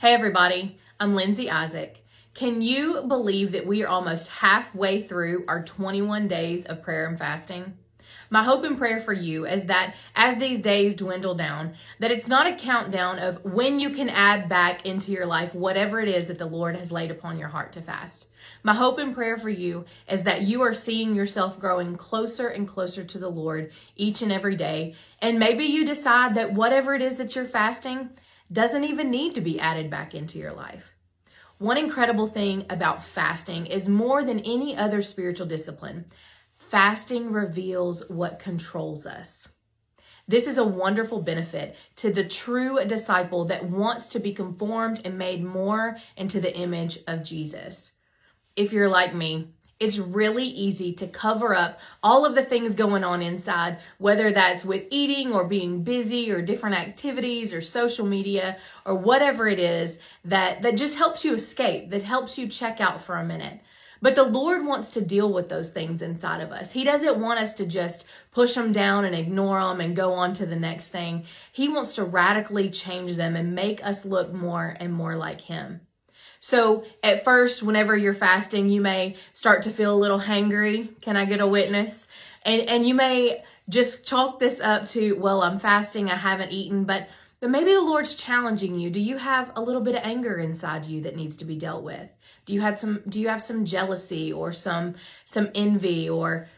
Hey everybody, I'm Lindsey Issac. Can you believe that we are almost halfway through our 21 days of prayer and fasting? My hope and prayer for you is that as these days dwindle down, that it's not a countdown of when you can add back into your life whatever it is that the Lord has laid upon your heart to fast. My hope and prayer for you is that you are seeing yourself growing closer and closer to the Lord each and every day. And maybe you decide that whatever it is that you're fasting doesn't even need to be added back into your life. One incredible thing about fasting is more than any other spiritual discipline, fasting reveals what controls us. This is a wonderful benefit to the true disciple that wants to be conformed and made more into the image of Jesus. If you're like me, it's really easy to cover up all of the things going on inside, whether that's with eating or being busy or different activities or social media or whatever it is that just helps you escape, that helps you check out for a minute. But the Lord wants to deal with those things inside of us. He doesn't want us to just push them down and ignore them and go on to the next thing. He wants to radically change them and make us look more and more like Him. So at first, whenever you're fasting, you may start to feel a little hangry. Can I get a witness? And you may just chalk this up to, well, I'm fasting, I haven't eaten, but maybe the Lord's challenging you. Do you have a little bit of anger inside you that needs to be dealt with? Do you have some jealousy or some envy or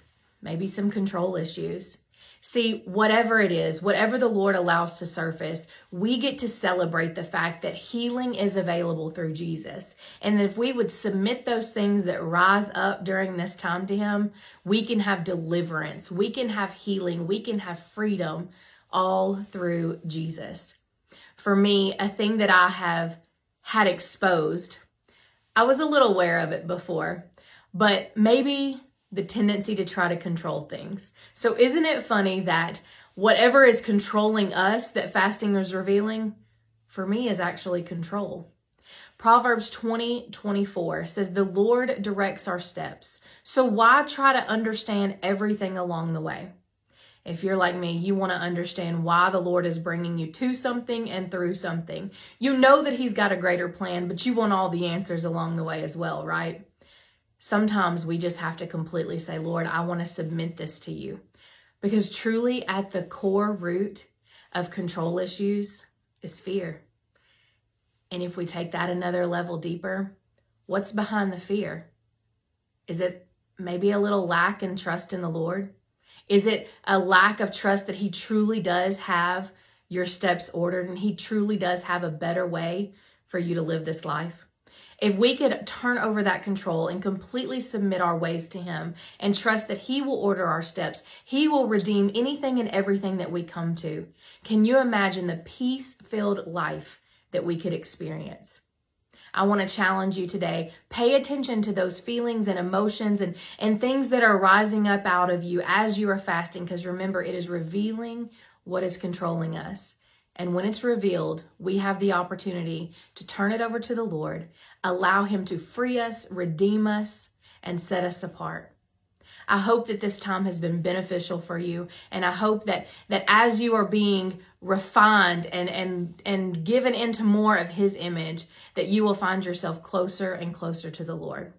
maybe some control issues? See, whatever it is, whatever the Lord allows to surface, we get to celebrate the fact that healing is available through Jesus. And if we would submit those things that rise up during this time to Him, we can have deliverance, we can have healing, we can have freedom all through Jesus. For me, a thing that I have had exposed, I was a little aware of it before, but maybe the tendency to try to control things. So isn't it funny that whatever is controlling us that fasting is revealing, for me is actually control. Proverbs 20:24 says, "The Lord directs our steps. So why try to understand everything along the way?" If you're like me, you want to understand why the Lord is bringing you to something and through something. You know that He's got a greater plan, but you want all the answers along the way as well, right? Sometimes we just have to completely say, Lord, I want to submit this to you. Because truly at the core root of control issues is fear. And if we take that another level deeper, what's behind the fear? Is it maybe a little lack in trust in the Lord? Is it a lack of trust that He truly does have your steps ordered and He truly does have a better way for you to live this life? If we could turn over that control and completely submit our ways to Him and trust that He will order our steps, He will redeem anything and everything that we come to. Can you imagine the peace-filled life that we could experience? I want to challenge you today. Pay attention to those feelings and emotions and things that are rising up out of you as you are fasting, because remember, it is revealing what is controlling us. And when it's revealed, we have the opportunity to turn it over to the Lord, allow Him to free us, redeem us, and set us apart. I hope that this time has been beneficial for you. And I hope that as you are being refined and given into more of His image, that you will find yourself closer and closer to the Lord.